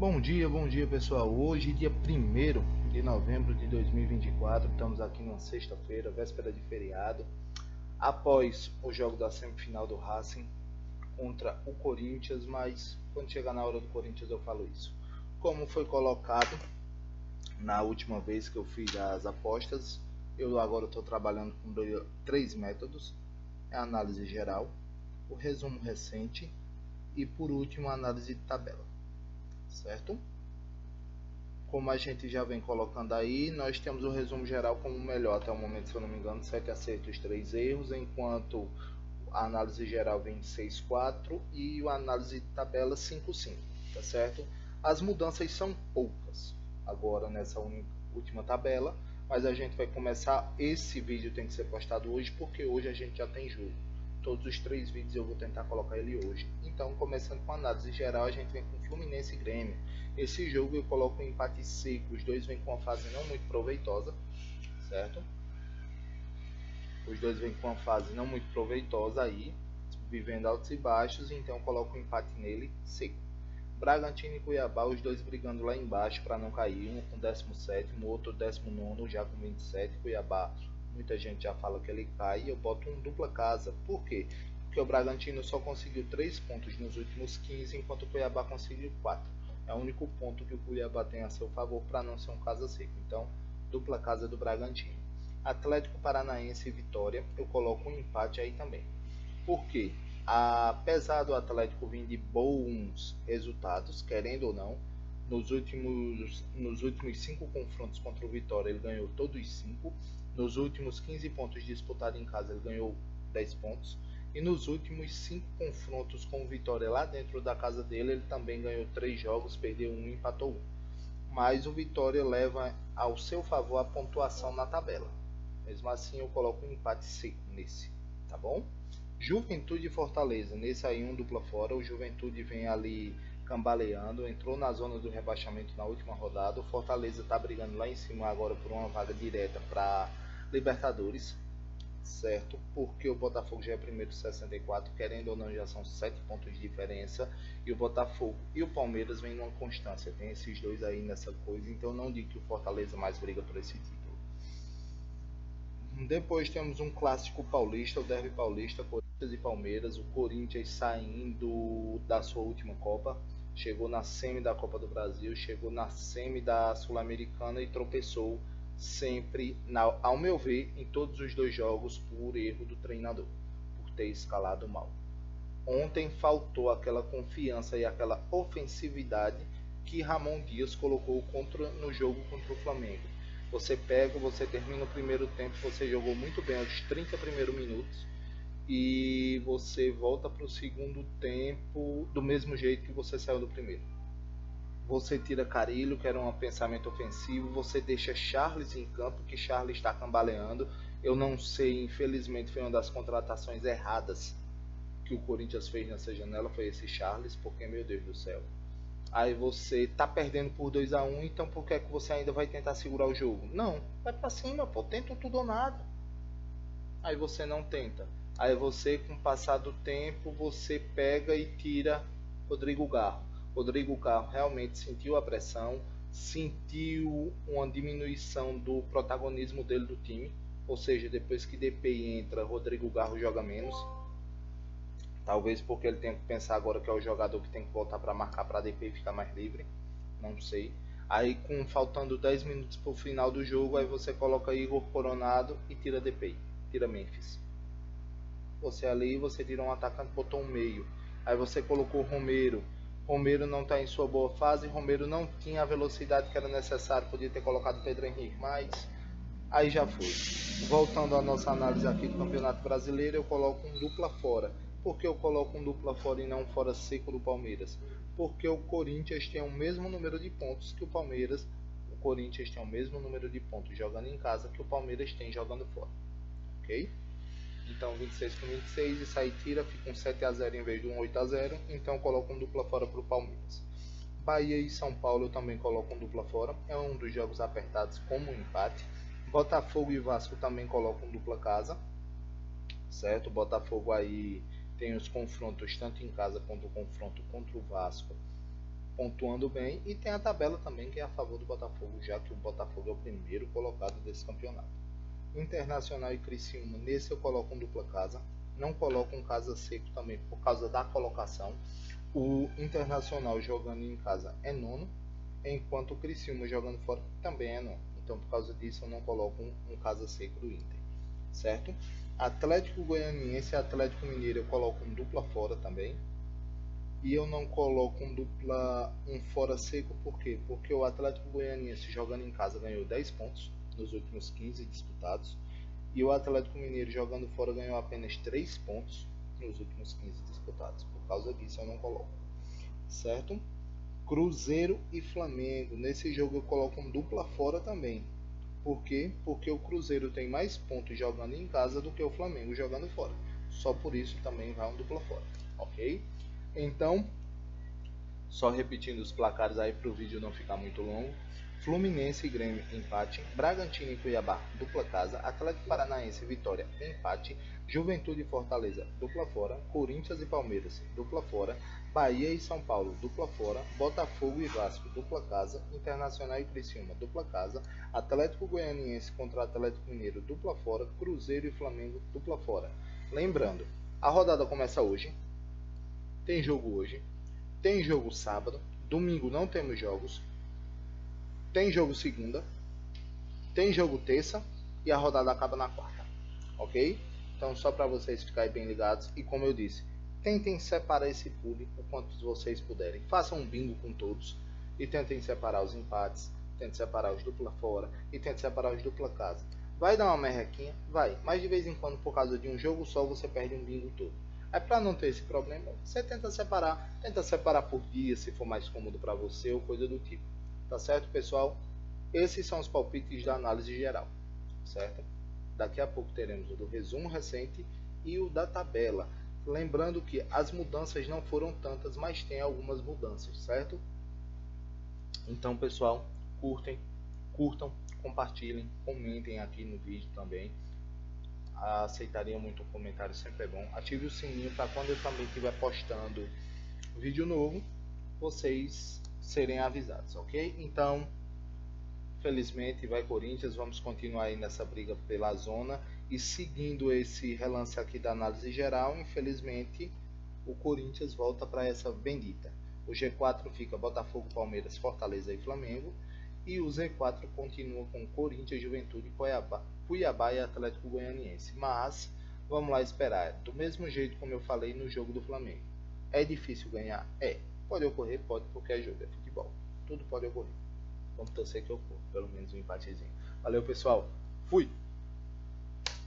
Bom dia pessoal. Hoje, dia 1º de novembro de 2024, estamos aqui numa sexta-feira, véspera de feriado, após o jogo da semifinal do Racing contra o Corinthians, mas quando chegar na hora do Corinthians eu falo isso. Como foi colocado na última vez que eu fiz as apostas, eu agora estou trabalhando com três métodos: a análise geral, o resumo recente e por último a análise de tabela. Certo? Como a gente já vem colocando aí, nós temos o resumo geral como melhor até o momento, se eu não me engano, 7 acertos, 3 erros, enquanto a análise geral vem 6-4 e a análise de tabela 5-5, tá certo? As mudanças são poucas agora nessa última tabela, mas a gente vai começar, esse vídeo tem que ser postado hoje, porque hoje a gente já tem jogo. Todos os 3 vídeos eu vou tentar colocar ele hoje. Então, começando com a análise geral, a gente vem com Fluminense e Grêmio. Esse jogo eu coloco um empate seco, os dois vêm com uma fase não muito proveitosa, certo? Os dois vêm com uma fase não muito proveitosa aí, vivendo altos e baixos, então eu coloco um empate nele seco. Bragantino e Cuiabá, os dois brigando lá embaixo para não cair, um com 17º, outro 19º, já com 27. Cuiabá, muita gente já fala que ele cai, eu boto um dupla casa. Por quê? Porque o Bragantino só conseguiu 3 pontos nos últimos 15, enquanto o Cuiabá conseguiu 4. É o único ponto que o Cuiabá tem a seu favor para não ser um casa seco. Então, dupla casa do Bragantino. Atlético Paranaense e Vitória, eu coloco um empate aí também. Por quê? Apesar do Atlético vir de bons resultados, querendo ou não, nos últimos 5 confrontos contra o Vitória ele ganhou todos os 5, nos últimos 15 pontos disputados em casa ele ganhou 10 pontos, e nos últimos 5 confrontos com o Vitória lá dentro da casa dele ele também ganhou 3 jogos, perdeu 1 e empatou 1. Mas o Vitória leva ao seu favor a pontuação na tabela. Mesmo assim eu coloco um empate seco nesse, tá bom? Juventude e Fortaleza, nesse aí um dupla fora, o Juventude vem ali cambaleando, entrou na zona do rebaixamento na última rodada, o Fortaleza está brigando lá em cima agora por uma vaga direta para Libertadores, certo? Porque o Botafogo já é primeiro 64, querendo ou não já são 7 pontos de diferença, e o Botafogo e o Palmeiras vêm numa constância, tem esses dois aí nessa coisa, então eu não digo que o Fortaleza mais briga por esse título. Depois temos um clássico paulista, o derby paulista, Corinthians e Palmeiras. O Corinthians saindo da sua última Copa, chegou na semi da Copa do Brasil, chegou na semi da Sul-Americana e tropeçou sempre, ao meu ver, em todos os dois jogos por erro do treinador, por ter escalado mal. Ontem faltou aquela confiança e aquela ofensividade que Ramon Dias colocou no jogo contra o Flamengo. Você pega, você termina o primeiro tempo, você jogou muito bem aos 30 primeiros minutos e você volta para o segundo tempo do mesmo jeito que você saiu do primeiro. Você tira Carrilho, que era um pensamento ofensivo, você deixa Charles em campo, que Charles está cambaleando. Eu não sei, infelizmente foi uma das contratações erradas que o Corinthians fez nessa janela, foi esse Charles, porque meu Deus do céu. Aí você tá perdendo por 2-1, então por que é que você ainda vai tentar segurar o jogo? Não, vai pra cima, pô, tenta tudo ou nada. Aí você não tenta. Aí você, com o passar do tempo, você pega e tira Rodrigo Garro. Rodrigo Garro realmente sentiu a pressão, sentiu uma diminuição do protagonismo dele do time. Ou seja, depois que DPI entra, Rodrigo Garro joga menos. Talvez porque ele tenha que pensar agora que é o jogador que tem que voltar para marcar para DP e ficar mais livre. Não sei. Aí faltando 10 minutos para o final do jogo, aí você coloca Igor Coronado e tira DP. Tira Memphis. Você ali, você tira um atacante, botou um meio. Aí você colocou Romero. Romero não está em sua boa fase. Romero não tinha a velocidade que era necessário. Podia ter colocado Pedro Henrique, mas aí já foi. Voltando à nossa análise aqui do Campeonato Brasileiro, eu coloco um dupla fora. Por que eu coloco um dupla fora e não um fora seco do Palmeiras? Porque o Corinthians tem o mesmo número de pontos que o Palmeiras. O Corinthians tem o mesmo número de pontos jogando em casa que o Palmeiras tem jogando fora. Ok? Então 26 com 26, isso aí tira, fica um 7-0 em vez de um 8-0. Então eu coloco um dupla fora para o Palmeiras. Bahia e São Paulo eu também coloco um dupla fora. É um dos jogos apertados como um empate. Botafogo e Vasco também colocam dupla casa. Certo? Botafogo aí tem os confrontos tanto em casa quanto o confronto contra o Vasco pontuando bem, e tem a tabela também que é a favor do Botafogo, já que o Botafogo é o primeiro colocado desse campeonato. Internacional e Criciúma, nesse eu coloco um dupla casa, não coloco um casa seco também por causa da colocação. O Internacional jogando em casa é nono, enquanto o Criciúma jogando fora também é nono. Então por causa disso eu não coloco um casa seco do Inter, certo? Atlético Goianiense e Atlético Mineiro eu coloco um dupla fora também. E eu não coloco um fora seco, por quê? Porque o Atlético Goianiense jogando em casa ganhou 10 pontos nos últimos 15 disputados, e o Atlético Mineiro jogando fora ganhou apenas 3 pontos nos últimos 15 disputados. Por causa disso eu não coloco, certo? Cruzeiro e Flamengo, nesse jogo eu coloco um dupla fora também. Por quê? Porque o Cruzeiro tem mais pontos jogando em casa do que o Flamengo jogando fora. Só por isso também vai um dupla fora, ok? Então, só repetindo os placares aí para o vídeo não ficar muito longo. Fluminense e Grêmio, empate. Bragantino e Cuiabá, dupla casa. Atlético Paranaense e Vitória, empate. Juventude e Fortaleza, dupla fora. Corinthians e Palmeiras, dupla fora. Bahia e São Paulo, dupla fora. Botafogo e Vasco, dupla casa. Internacional e Criciúma, dupla casa. Atlético Goianiense contra Atlético Mineiro, dupla fora. Cruzeiro e Flamengo, dupla fora. Lembrando, a rodada começa hoje. Tem jogo hoje, tem jogo sábado, domingo não temos jogos, tem jogo segunda, tem jogo terça e a rodada acaba na quarta, ok? Então só para vocês ficarem bem ligados, e como eu disse, tentem separar esse pool o quanto vocês puderem, façam um bingo com todos e tentem separar os empates, tentem separar os dupla fora e tentem separar os dupla casa. Vai dar uma merrequinha? Vai, mas de vez em quando por causa de um jogo só você perde um bingo todo. Aí para não ter esse problema, você tenta separar por dia, se for mais cômodo para você ou coisa do tipo. Tá certo, pessoal? Esses são os palpites da análise geral, certo? Daqui a pouco teremos o do resumo recente e o da tabela. Lembrando que as mudanças não foram tantas, mas tem algumas mudanças, certo? Então, pessoal, curtam, compartilhem, comentem aqui no vídeo também. Aceitaria muito um comentário, sempre é bom. Ative o sininho para quando eu também estiver postando vídeo novo, vocês serem avisados, ok? Então, felizmente vai Corinthians, vamos continuar aí nessa briga pela zona e seguindo esse relance aqui da análise geral, infelizmente o Corinthians volta para essa bendita. O G4 fica Botafogo, Palmeiras, Fortaleza e Flamengo. E o Z4 continua com Corinthians, Juventude, Cuiabá e Atlético Goianiense. Mas vamos lá esperar. Do mesmo jeito como eu falei no jogo do Flamengo. É difícil ganhar? É. Pode ocorrer? Pode, porque é jogo, é futebol. Tudo pode ocorrer. Vamos torcer que ocorra. Pelo menos um empatezinho. Valeu, pessoal. Fui!